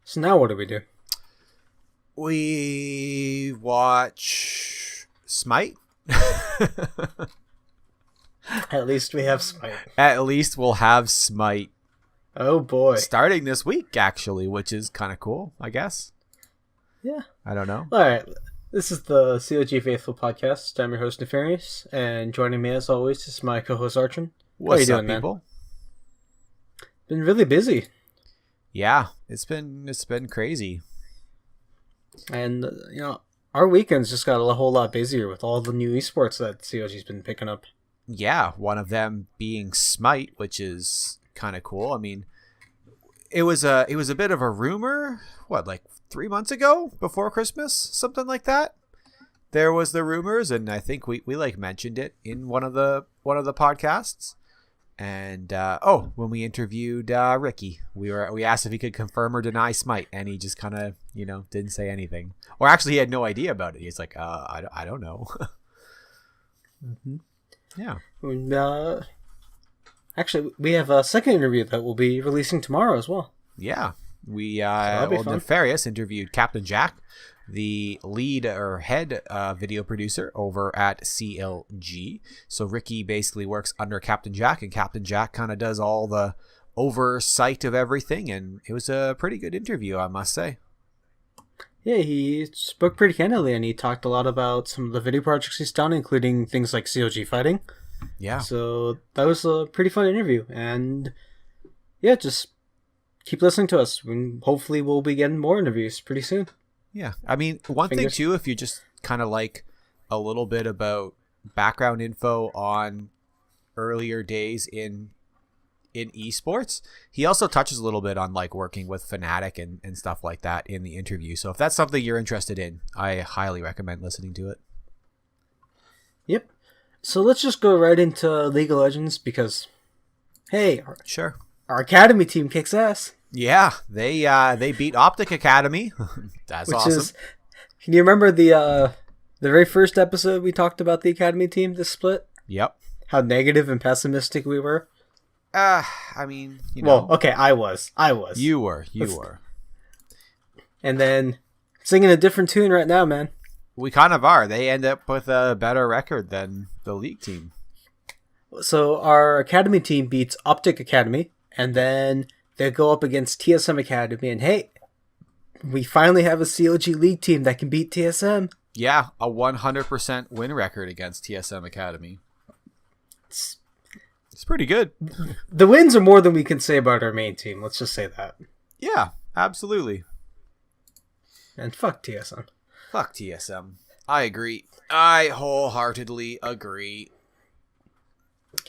So now what do we do? We watch SMITE. At least we have SMITE. At least we'll have SMITE. Oh boy. Starting this week, actually, which is kind of cool, I guess. Yeah. I don't know. All right. This is the CLG Faithful Podcast. I'm your host, Nefarious, and joining me as always is my co-host, Archon. What's How you up, doing, people? man? Been really busy. Yeah, it's been crazy. And, our weekends just got a whole lot busier with all the new eSports that CLG's been picking up. Yeah, one of them being SMITE, which is kind of cool. I mean, it was a bit of a rumor, like 3 months ago before Christmas, something like that. There was the rumors, and I think we mentioned it in one of the podcasts. And when we interviewed Ricky, we asked if he could confirm or deny SMITE, and he just kind of didn't say anything, or actually he had no idea about it. He's like, I don't know. Mm-hmm. Yeah. And, actually, we have a second interview that we'll be releasing tomorrow as well. Yeah, we fun. Nefarious interviewed Captain Jack, the lead or head video producer over at CLG. So Ricky basically works under Captain Jack, and Captain Jack kind of does all the oversight of everything, and it was a pretty good interview, I must say. Yeah, he spoke pretty candidly, and he talked a lot about some of the video projects he's done, including things like CLG Fighting. Yeah. So that was a pretty fun interview, and yeah, just keep listening to us. Hopefully we'll be getting more interviews pretty soon. Yeah. I mean, one thing too, if you just kind of like a little bit about background info on earlier days in esports, he also touches a little bit on like working with Fnatic and stuff like that in the interview. So if that's something you're interested in, I highly recommend listening to it. Yep. So let's just go right into League of Legends because, hey, sure, our Academy team kicks ass. Yeah, they beat Optic Academy. That's Which awesome. Can you remember the very first episode we talked about the Academy team, this split? Yep. How negative and pessimistic we were? I mean, Well, okay, I was. You were. And then singing a different tune right now, man. We kind of are. They end up with a better record than the league team. So our Academy team beats Optic Academy, and then they go up against TSM Academy, and hey, we finally have a CLG League team that can beat TSM. Yeah, a 100% win record against TSM Academy. It's pretty good. The wins are more than we can say about our main team. Let's just say that. Yeah, absolutely. And fuck TSM. Fuck TSM. I agree. I wholeheartedly agree.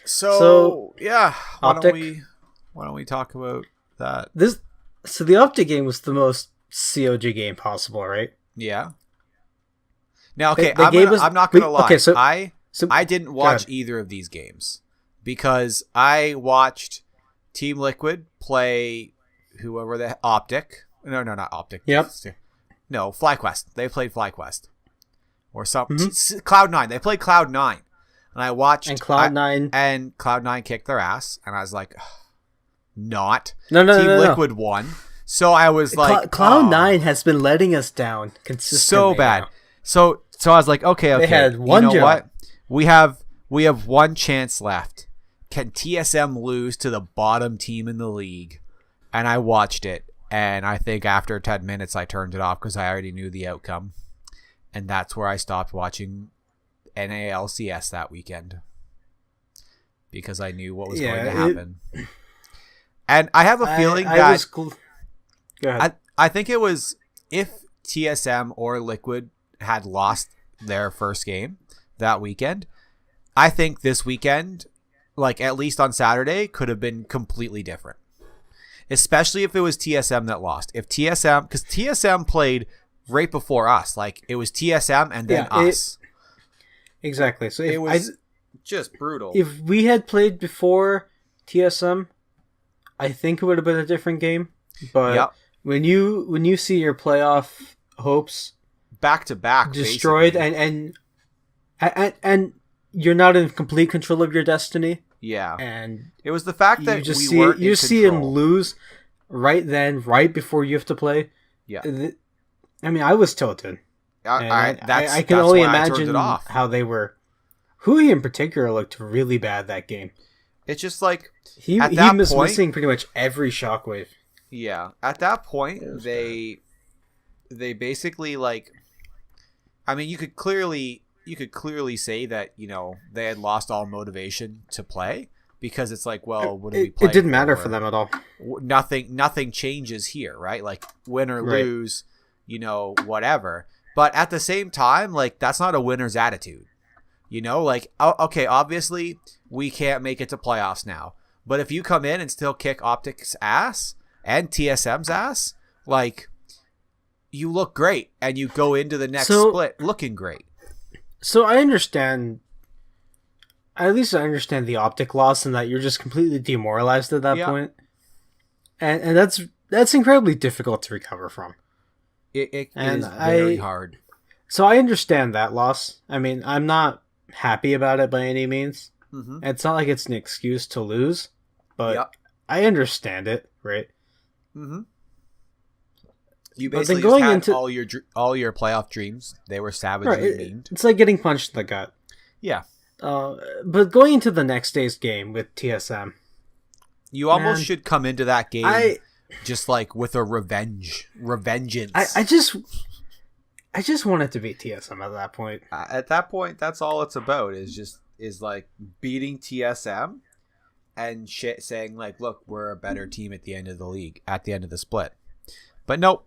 So yeah, why don't we talk about that? So the Optic game was the most COG game possible, right? Yeah. Now, okay, I'm not gonna lie. Okay, I didn't watch either of these games because I watched Team Liquid play whoever the Optic. No, not Optic. Yep. No, FlyQuest. They played FlyQuest. Or something. Mm-hmm. Cloud9. They played Cloud9. And I watched... And Cloud9... And Cloud9 kicked their ass. And I was like, not. No, Team Liquid won. So I was like... Cloud9 has been letting us down consistently. So bad. Now. So I was like, okay. They had one job. What? We have one chance left. Can TSM lose to the bottom team in the league? And I watched it. And I think after 10 minutes, I turned it off because I already knew the outcome. And that's where I stopped watching NALCS that weekend. Because I knew what was going to happen. And I have a feeling that... Go ahead. I think it was if TSM or Liquid had lost their first game that weekend, I think this weekend, like at least on Saturday, could have been completely different. Especially if it was TSM that lost. If TSM, because TSM played right before us. Like, it was TSM and then us. Exactly. So it was just brutal. If we had played before TSM, I think it would have been a different game. But when you see your playoff hopes back to back destroyed and you're not in complete control of your destiny. Yeah. And it was the fact that you see him lose. right then, right before you have to play. Yeah. I mean, I was tilted. I can only imagine how they were. Hui in particular looked really bad that game. It's just like he was missing pretty much every shockwave. Yeah, at that point they basically like. I mean, you could clearly say that they had lost all motivation to play because it's like, well, what do we play? It didn't matter for them at all. Nothing changes here, right? Like win or lose, whatever. But at the same time, like that's not a winner's attitude. Like, okay, obviously we can't make it to playoffs now. But if you come in and still kick Optic's ass and TSM's ass, like, you look great and you go into the next split looking great. So I understand, at least I understand the Optic loss and that you're just completely demoralized at that point. And that's incredibly difficult to recover from. It is very hard. So I understand that loss. I mean, I'm not happy about it by any means. Mm-hmm. It's not like it's an excuse to lose, but I understand it, right? Mm-hmm. You basically just had all your playoff dreams. They were savagely memed. It's like getting punched in the gut. Yeah. But going into the next day's game with TSM, you almost should come into that game just like with a revengeance. I just wanted to beat TSM at that point. At that point, that's all it's about is like beating TSM and saying like, look, we're a better team at the end of the league, at the end of the split. But nope.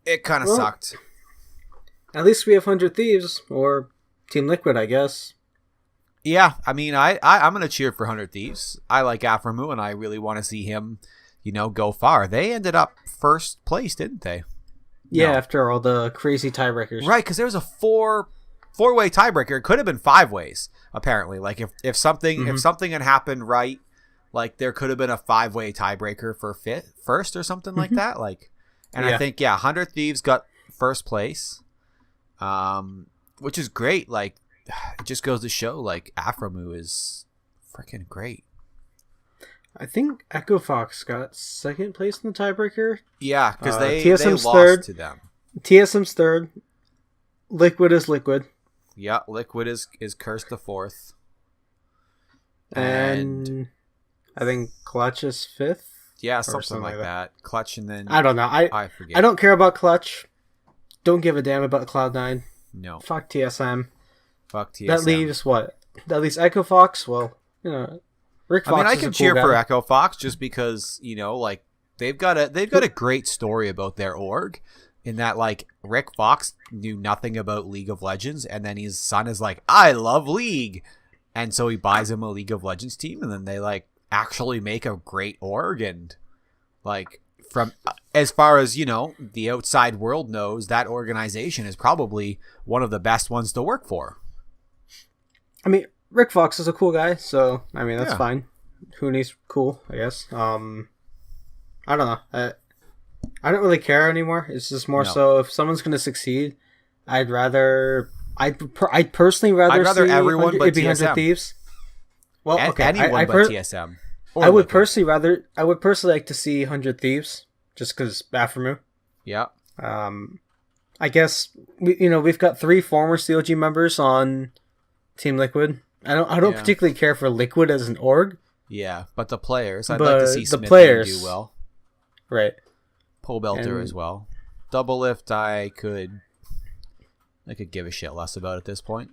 It kind of sucked. At least we have 100 Thieves, or Team Liquid, I guess. Yeah, I mean, I'm going to cheer for 100 Thieves. I like Aframu, and I really want to see him, go far. They ended up first place, didn't they? Yeah, after all the crazy tiebreakers. Right, because there was a four-way tiebreaker. It could have been 5 ways, apparently. Like, if something had happened right, like, there could have been a 5-way tiebreaker for first or something like that. Like, and I think, 100 Thieves got first place, which is great. Like, it just goes to show, like, Aframu is freaking great. I think Echo Fox got second place in the tiebreaker. Yeah, because they TSM's lost third to them. TSM's third. Liquid is Liquid. Yeah, Liquid is Cursed the fourth. And I think Clutch is fifth. Yeah, something like that. Clutch and then... I don't know. I forget. I don't care about Clutch. Don't give a damn about Cloud9. No. Fuck TSM. Fuck TSM. That leaves what? That leaves Echo Fox? Well, Rick Fox I can cheer for Echo Fox just because, like, they've got a great story about their org in that, like, Rick Fox knew nothing about League of Legends, and then his son is like, I love League! And so he buys him a League of Legends team, and then they, like, actually make a great org, and, like, from as far as, the outside world knows, that organization is probably one of the best ones to work for. I mean, Rick Fox is a cool guy, so, I mean, that's fine. Hooney's cool, I guess. I don't know. I don't really care anymore. It's just more so if someone's going to succeed, I'd personally rather see everyone but be 100 TSM. Thieves. Well, okay. Anyone but TSM. I would personally like to see 100 Thieves, just because Aframu. Yeah. I guess we've got 3 former CLG members on Team Liquid. I don't particularly care for Liquid as an org. Yeah, but the players, I'd like to see Smith do well. Right. Pole Belter as well. Double Lift, I could give a shit less about at this point.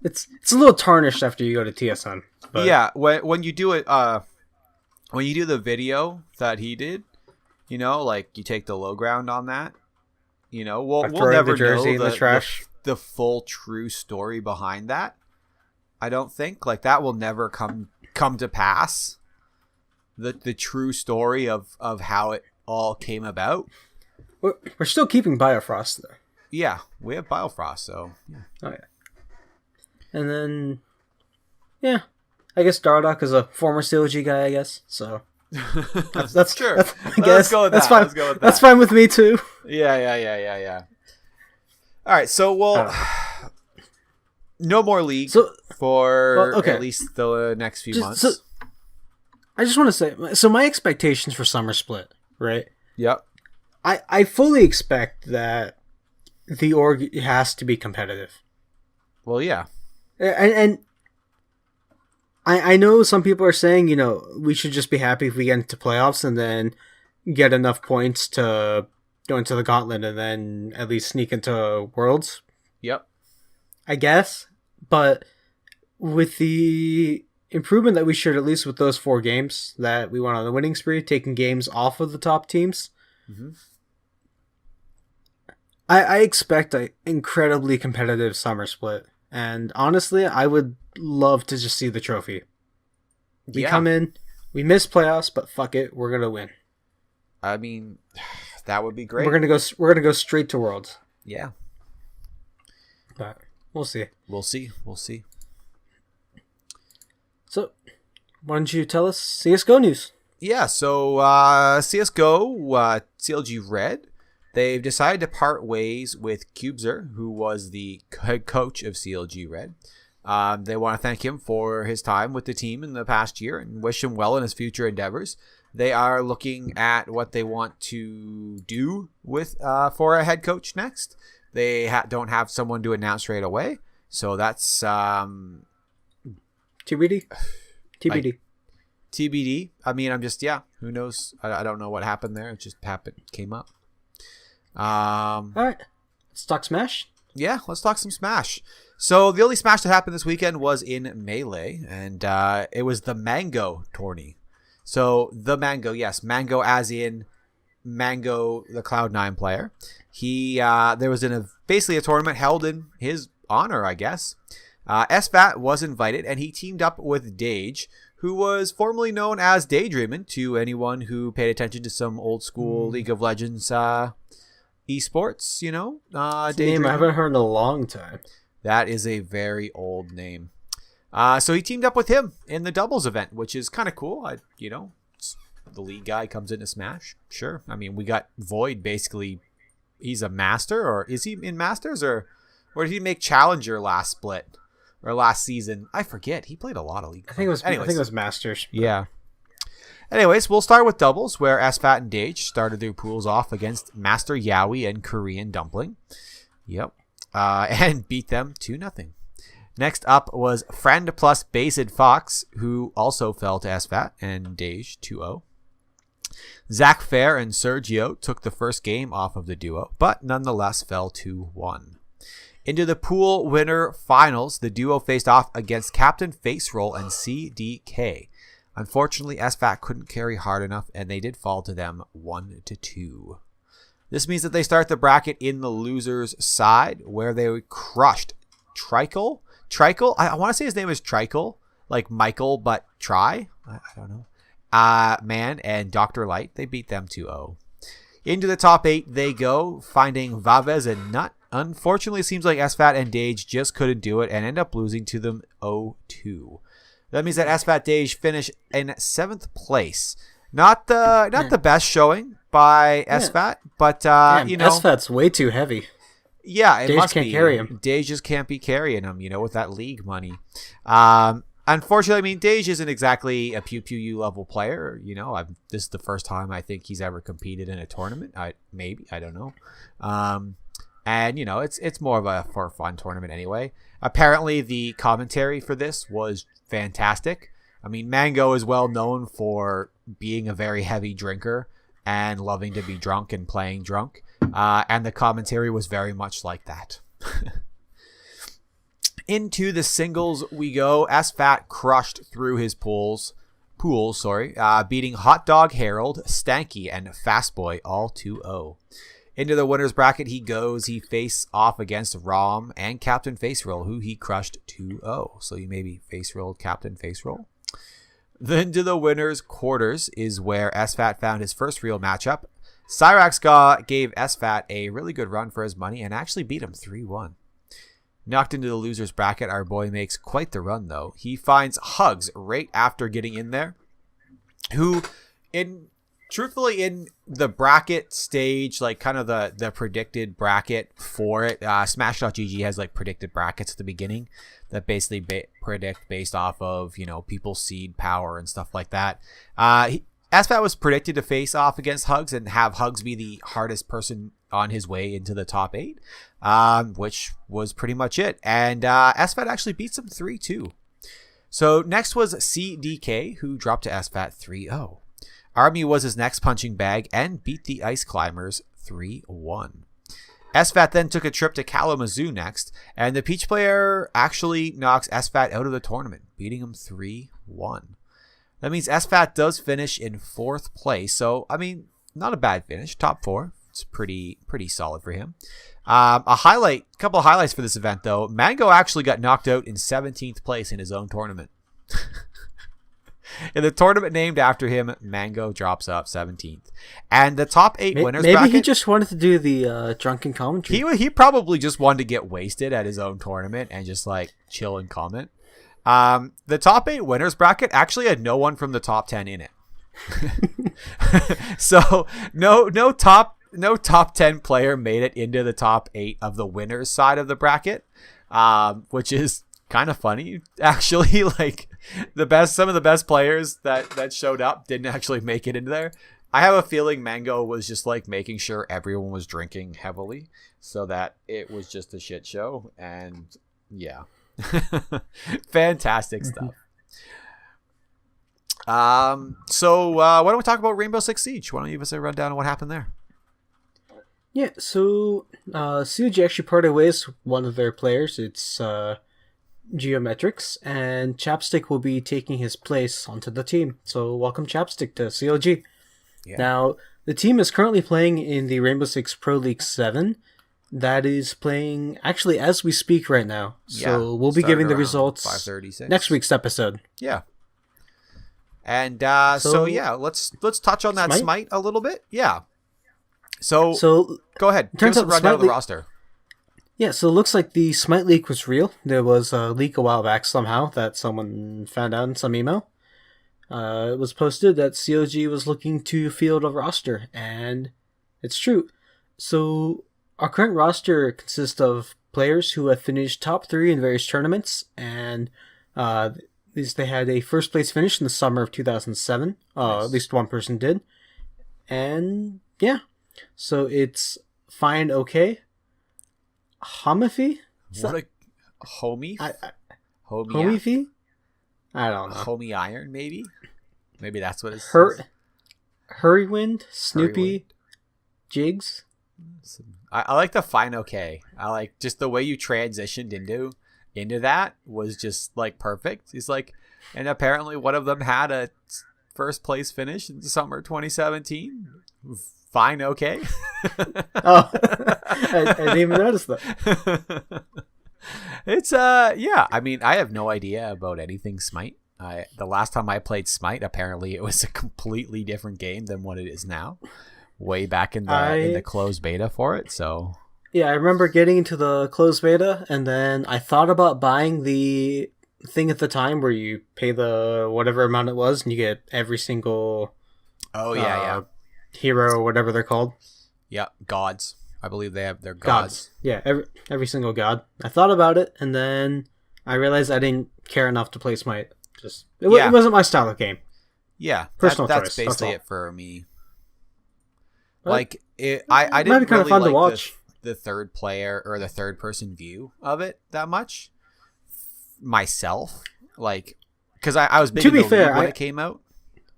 It's a little tarnished after you go to TSM. But... Yeah, when you do it, when you do the video that he did, like you take the low ground on that, we'll never know the trash. The full true story behind that. I don't think like that will never come to pass. The true story of how it all came about. We're still keeping Biofrost though. Yeah, we have Biofrost, so yeah. Oh yeah. And then, I guess Dardock is a former CLG guy. I guess so. That's sure. Let's go with that. Fine. Let's go with that. That's fine with me too. Yeah. All right, so No more league So, for okay. at least the next few months. So, I just want to say, so my expectations for Summer Split, right? Yep. I fully expect that the org has to be competitive. Well, yeah. And I know some people are saying, we should just be happy if we get into playoffs and then get enough points to go into the gauntlet and then at least sneak into Worlds. Yep. I guess. But with the improvement that we showed, at least with those 4 games that we went on the winning spree, taking games off of the top teams, I expect an incredibly competitive Summer Split. And honestly, I would love to just see the trophy. We come in, we miss playoffs, but fuck it, we're gonna win. I mean, that would be great. We're gonna go straight to Worlds. Yeah. But we'll see. We'll see. So, why don't you tell us CSGO news? Yeah, so CSGO, CLG.Red, they've decided to part ways with Cubzer, who was the head coach of CLG.Red. They want to thank him for his time with the team in the past year and wish him well in his future endeavors. They are looking at what they want to do with for a head coach next. They don't have someone to announce right away, so that's TBD. TBD. TBD. I mean, I'm just who knows? I don't know what happened there. It just came up. All right, let's talk Smash. Yeah, let's talk some Smash. So the only Smash that happened this weekend was in Melee, and it was the Mango tourney. So the Mango, yes, Mango as in Mango, the Cloud9 player. There was basically a tournament held in his honor, I guess. SFAT was invited, and he teamed up with Dage, who was formerly known as Daydreamin' to anyone who paid attention to some old school League of Legends eSports, Name I haven't heard in a long time. That is a very old name. So he teamed up with him in the doubles event, which is kind of cool. The league guy comes into Smash. Sure. I mean, we got Void basically. He's a master, or is he in Masters, or did he make Challenger last split or last season? I forget. He played a lot of league. I think it was Masters. But... Yeah. Anyways, we'll start with doubles, where SFAT and Dage started their pools off against Master Yowie and Korean Dumpling. Yep. And beat them 2-0. Next up was Friend plus Based Fox, who also fell to SFAT and Dage 2-0. Zach Fair and Sergio took the first game off of the duo, but nonetheless fell 2-1. Into the pool winner finals, the duo faced off against Captain Faceroll and CDK. Unfortunately, SFAT couldn't carry hard enough, and they did fall to them 1-2. This means that they start the bracket in the losers' side, where they crushed Tricle. I want to say his name is Tricle, like Michael, but Try. I don't know. Man and Dr. Light. They beat them 2-0. Into the top 8 they go, finding Vavez and Nut. Unfortunately, it seems like SFAT and Dage just couldn't do it and end up losing to them 0-2. That means that SFAT Dage finish in 7th place. Not the best showing by SFAT, but SFAT's way too heavy. Yeah, it Dage must can't be. carry him. Dage just can't be carrying him, with that league money. Unfortunately, I mean, Dage isn't exactly a Pew Pew U level player. This is the first time I think he's ever competed in a tournament. I don't know. And it's more of a for fun tournament anyway. Apparently, the commentary for this was fantastic. I mean, Mango is well known for being a very heavy drinker and loving to be drunk and playing drunk. And the commentary was very much like that. Into the singles we go. SFAT crushed through his pools, beating Hot Dog Harold, Stanky, and Fastboy all 2-0. Into the winner's bracket he goes. He face off against Rom and Captain Faceroll, who he crushed 2-0. So you maybe Faceroll, Captain Faceroll. Then to the winner's quarters is where SFAT found his first real matchup. Cyrax gave SFAT a really good run for his money and actually beat him 3-1. Knocked into the loser's bracket, our boy makes quite the run, though. He finds Hugs right after getting in there, who, in truthfully, in the bracket stage, like kind of the predicted bracket for it, Smash.gg has like predicted brackets at the beginning that basically predict based off of, people's seed power and stuff like that. SFAT was predicted to face off against Hugs and have Hugs be the hardest person on his way into the top 8, which was pretty much it. And SFAT actually beats him 3-2. So next was CDK, who dropped to SFAT 3-0. Army was his next punching bag and beat the Ice Climbers 3-1. SFAT then took a trip to Kalamazoo next, and the Peach player actually knocks SFAT out of the tournament, beating him 3-1. That means SFAT does finish in 4th place, so, not a bad finish, top 4. It's pretty solid for him. Couple of highlights for this event, though. Mango actually got knocked out in 17th place in his own tournament. In the tournament named after him, Mango drops up 17th. And the top 8 winners bracket... Maybe he just wanted to do the drunken commentary. He probably just wanted to get wasted at his own tournament and just, chill and comment. The top 8 winners bracket actually had no one from the top 10 in it. So, no top 10 player made it into the top 8 of the winners side of the bracket, which is kind of funny, actually. Some of the best players that showed up didn't actually make it into there. I have a feeling Mango was just making sure everyone was drinking heavily so that it was just a shit show. And yeah, fantastic stuff. So why don't we talk about Rainbow Six Siege? Why don't you give us a rundown on what happened there? Yeah, so CLG actually parted ways with one of their players. It's Geometrics, and Chapstick will be taking his place onto the team. So welcome Chapstick to CLG. Yeah. Now, the team is currently playing in the Rainbow Six Pro League 7. That is playing actually as we speak right now. So we'll be giving the results 5:36 next week's episode. Yeah. And let's touch on that Smite a little bit. Yeah. So go ahead. Give us a rundown of the roster. Yeah, so it looks like the Smite leak was real. There was a leak a while back somehow that someone found out in some email. It was posted that CLG was looking to field a roster, and it's true. So our current roster consists of players who have finished top 3 in various tournaments, and they had a first place finish in the summer of 2007. Nice. At least one person did. And yeah, so it's Fine OK, Homify? What a homie? Homify? I don't know. Homie Iron, maybe? Maybe that's what it's... Hurrywind, Snoopy, Jigs. I like the Fine OK. I like just the way you transitioned into that was just perfect. He's and apparently one of them had a first place finish in summer 2017. Fine, okay. Oh, I didn't even notice that. It's I have no idea about anything Smite. The last time I played Smite, apparently it was a completely different game than what it is now. Way back in the closed beta for it. So yeah, I remember getting into the closed beta, and then I thought about buying the thing at the time where you pay the whatever amount it was, and you get every single. Oh yeah. Hero or whatever they're called. Yeah, gods. I believe they have their gods. Yeah, every single god. I thought about it, and then I realized I didn't care enough to play Smite. It wasn't my style of game. Yeah, personal choice. That's basically it for me. But I didn't kind of fun really to watch. The third player or the third person view of it that much myself. Because I was big in the league when it came out.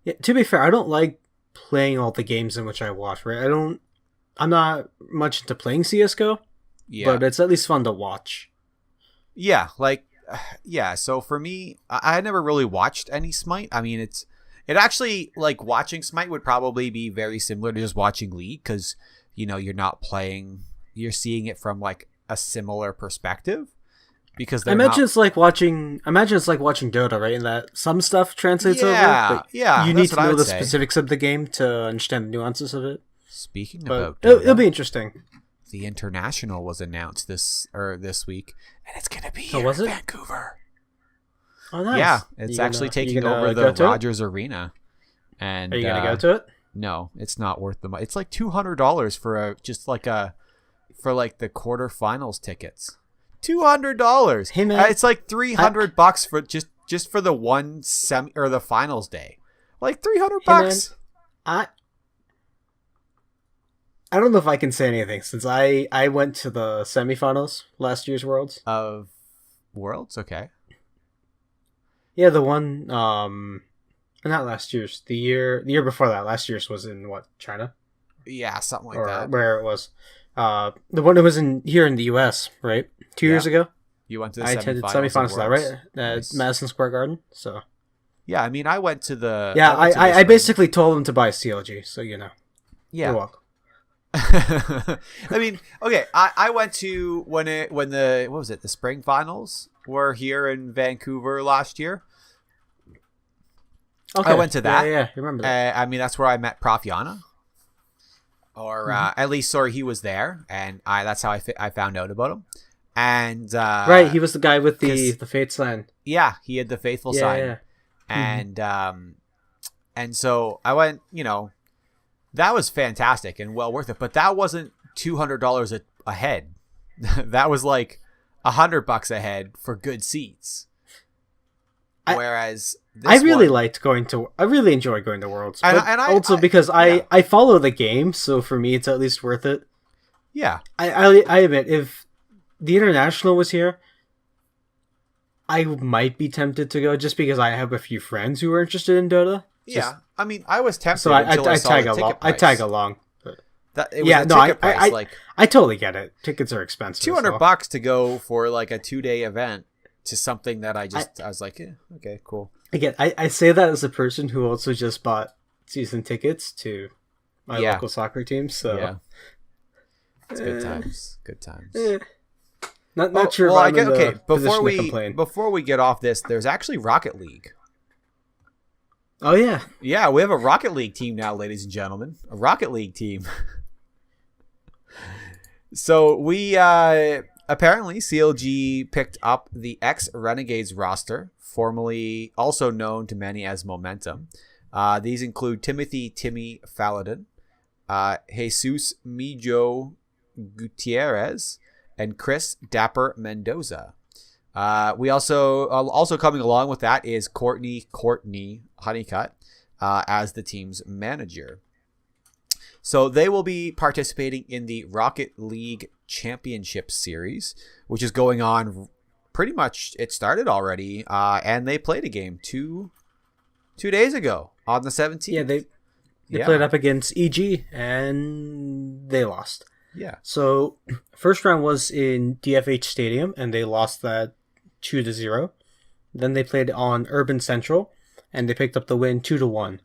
Yeah, to be fair, I don't like playing all the games in which I watch, right? I'm not much into playing CSGO, but it's at least fun to watch. Yeah, so for me, I had never really watched any Smite. I mean, it actually, watching Smite would probably be very similar to just watching League, because, you're not playing, you're seeing it from, a similar perspective. Because I imagine it's like watching Dota, right? In that some stuff translates over. But you need to know the specifics of the game to understand the nuances of it. Speaking about Dota, it'll be interesting. The International was announced this week, and it's gonna be in Vancouver. Oh, nice. Yeah, it's actually taking over the Rogers Arena. And are you gonna go to it? No, it's not worth the money. It's like $200 for the quarterfinals tickets. $200. Hey, man. It's like $300 for just for the one semi or the finals day. Like $300. Hey, man, I don't know if I can say anything since I went to the semifinals last year's Worlds. Of Worlds, okay. Yeah, the one not last year's, the year before that. Last year's was in what, China? Yeah, something like Or that. where it was. The one that was here in the US, right? 2 years ago. You went to the I attended semifinals of that, right? At Nice. Madison Square Garden. So Yeah, I mean, I went to the. yeah, went to this I one. basically told them to buy CLG, so you know. Yeah. You're welcome. I mean, okay. I went to when the what was it, the spring finals were here in Vancouver last year. Okay. I went to that. Yeah, you remember that. I mean, that's where I met Prof Yana, or at least, sorry, he was there, and that's how I found out about him. And Right, he was the guy with the Fate sign. Yeah, he had the faithful sign, and so I went. You know, that was fantastic and well worth it. But that wasn't $200 a head. That was like $100 a head for good seats. Whereas I really enjoy going to Worlds, and but I also because I follow the game, so for me it's at least worth it. Yeah, I admit, if the international was here, I might be tempted to go just because I have a few friends who are interested in Dota. Yeah, I mean, I was tempted. So until I saw the ticket price. I tag along. But I I totally get it. Tickets are expensive. $200 to go for like a 2-day event to something that I was like, okay, cool. Again, I say that as a person who also just bought season tickets to my local soccer team. So yeah, it's good times. Good times. Not sure. Well, if I'm in the position to complain. Before we get off this, there's actually Rocket League. Oh yeah, yeah, we have a Rocket League team now, ladies and gentlemen. A Rocket League team. So we apparently CLG picked up the ex-Renegades roster, formerly also known to many as Momentum. These include Timmy Faladin, Jesus Mijo Gutierrez, and Chris Dapper Mendoza. We also coming along with that is Courtney Honeycutt as the team's manager. So they will be participating in the Rocket League Championship Series, which is going on pretty much. It started already, and they played a game two days ago on the 17th. Yeah, they played up against EG and they lost. Yeah. So first round was in DFH Stadium and they lost that 2-0. Then they played on Urban Central and they picked up the win 2-1.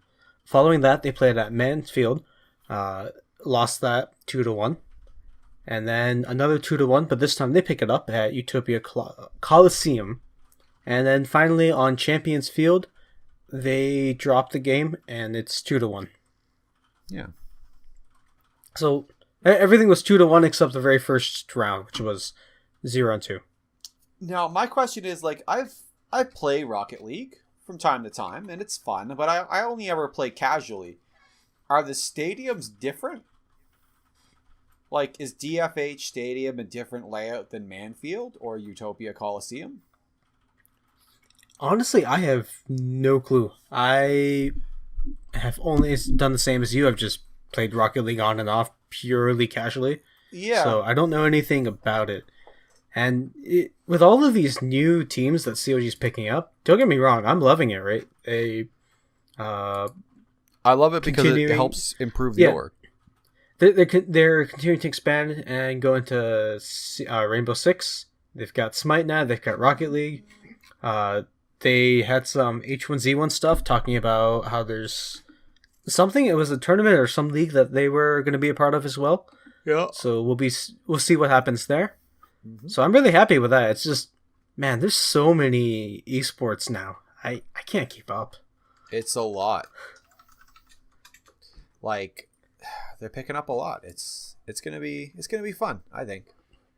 Following that, they played at Mansfield, lost that 2-1. And then another 2-1, but this time they pick it up at Utopia Coliseum. And then finally on Champions Field, they dropped the game and it's 2-1. Yeah. So everything was 2-1 except the very first round, which was 0-2. Now my question is, like, I play Rocket League from time to time and it's fun, but I only ever play casually. Are the stadiums different? Like, is DFH Stadium a different layout than Manfield or Utopia Coliseum? Honestly, I have no clue. I have only done the same as you. I've just played Rocket League on and off purely casually. Yeah. So I don't know anything about it. And with all of these new teams that CLG is picking up, don't get me wrong, I'm loving it, right? I love it because it helps improve the org. They're continuing to expand and go into Rainbow Six. They've got SMITE now. They've got Rocket League. They had some H1Z1 stuff talking about how there's something. It was a tournament or some league that they were going to be a part of as well. Yeah. So we'll see what happens there. Mm-hmm. So I'm really happy with that. It's just, man, there's so many esports now. I can't keep up. It's a lot. Like, they're picking up a lot. It's gonna be fun, I think.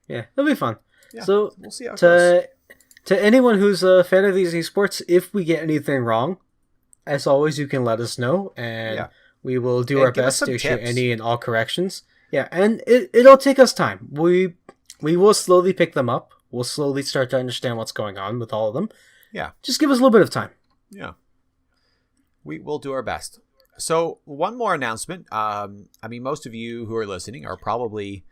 Yeah, it'll be fun. Yeah, so we'll see how it goes. To anyone who's a fan of these esports, if we get anything wrong, as always, you can let us know, and We will do And our give us best some to issue tips. any and all corrections. Yeah, and it'll take us time. We will slowly pick them up. We'll slowly start to understand what's going on with all of them. Yeah. Just give us a little bit of time. Yeah. We will do our best. So one more announcement. I mean, most of you who are listening are probably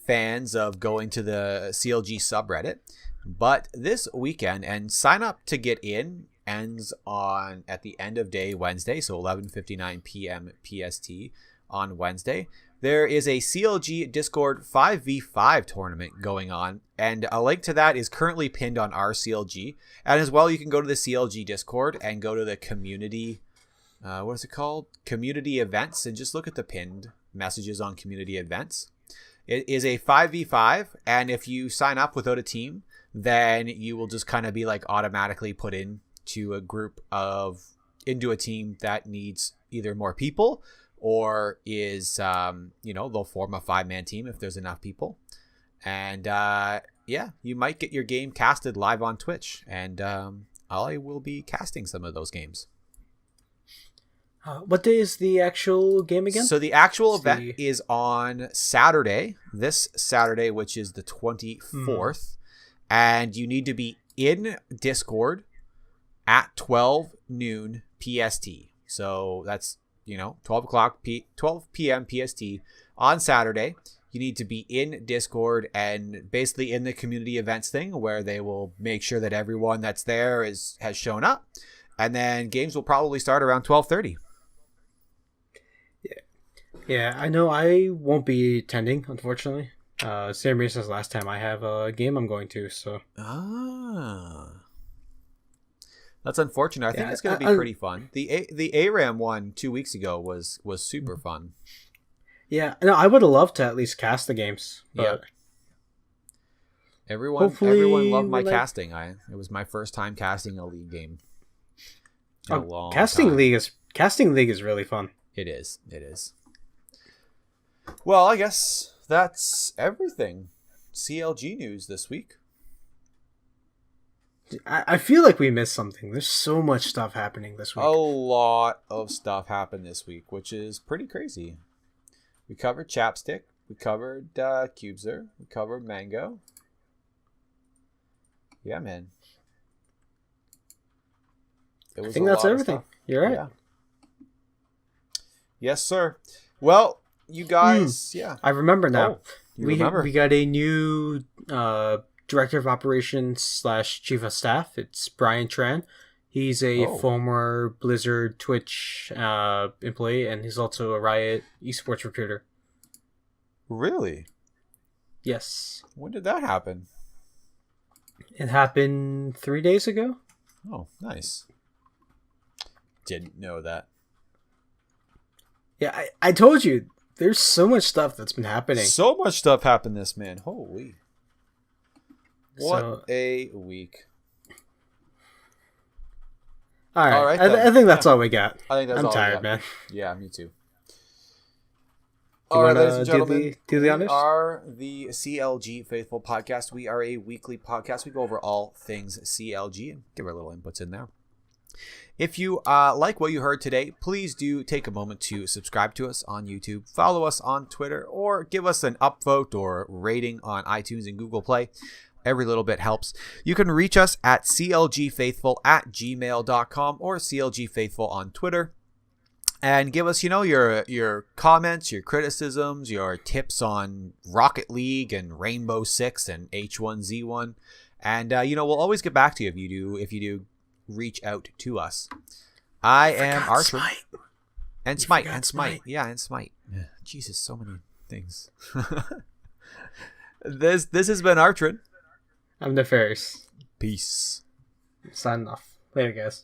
fans of going to the CLG subreddit, but this weekend, and sign up to get in, ends on at the end of day Wednesday, so 11:59 p.m. PST on Wednesday. There is a CLG Discord 5v5 tournament going on, and a link to that is currently pinned on our CLG. And as well, you can go to the CLG Discord and go to the community, what is it called? Community events, and just look at the pinned messages on community events. It is a 5v5, and if you sign up without a team, then you will just kind of be like automatically put into a team that needs either more people or is, they'll form a 5-man team if there's enough people. And you might get your game casted live on Twitch, and I will be casting some of those games. What day is the actual game again? So the actual event is on Saturday, this Saturday, which is the 24th. And you need to be in Discord at 12 noon PST. So that's, 12 p.m. PST on Saturday. You need to be in Discord and basically in the community events thing where they will make sure that everyone that's there has shown up. And then games will probably start around 12:30. Yeah, I know I won't be attending, unfortunately. Same reason as last time. I have a game I'm going to, so. That's unfortunate. I think it's going to be pretty fun. The ARAM one 2 weeks ago was super fun. Yeah, no, I would have loved to at least cast the games. But yeah. Everyone loved my casting. It was my first time casting a League game. In a long casting time. League is really fun. It is. Well, I guess that's everything. CLG news this week. I feel like we missed something. There's so much stuff happening this week. A lot of stuff happened this week, which is pretty crazy. We covered Chapstick. We covered Cubezer. We covered Mango. Yeah, man. I think that's everything. You're right. Yeah. Yes, sir. Well, you guys, yeah. I remember now. We got a new Director of Operations / Chief of Staff. It's Brian Tran. He's a former Blizzard Twitch employee, and he's also a Riot eSports recruiter. Really? Yes. When did that happen? It happened 3 days ago. Oh, nice. Didn't know that. Yeah, I told you, there's so much stuff that's been happening. So much stuff happened this, man. Holy. What a week. All right. I think that's all we got. I'm tired, man. Yeah, me too. All right, ladies and gentlemen, we are the CLG Faithful Podcast. We are a weekly podcast. We go over all things CLG and give our little inputs in there. If you like what you heard today, please do take a moment to subscribe to us on YouTube, follow us on Twitter, or give us an upvote or rating on iTunes and Google Play. Every little bit helps. You can reach us at clgfaithful@gmail.com or clgfaithful on Twitter. And give us, your comments, your criticisms, your tips on Rocket League and Rainbow Six and H1Z1. And, we'll always get back to you if you do reach out to us. I am Archer. And Smite. Yeah, and Smite. Jesus, so many things. This has been Archer. I'm Nefarious. Peace. Signing off. Later, guys.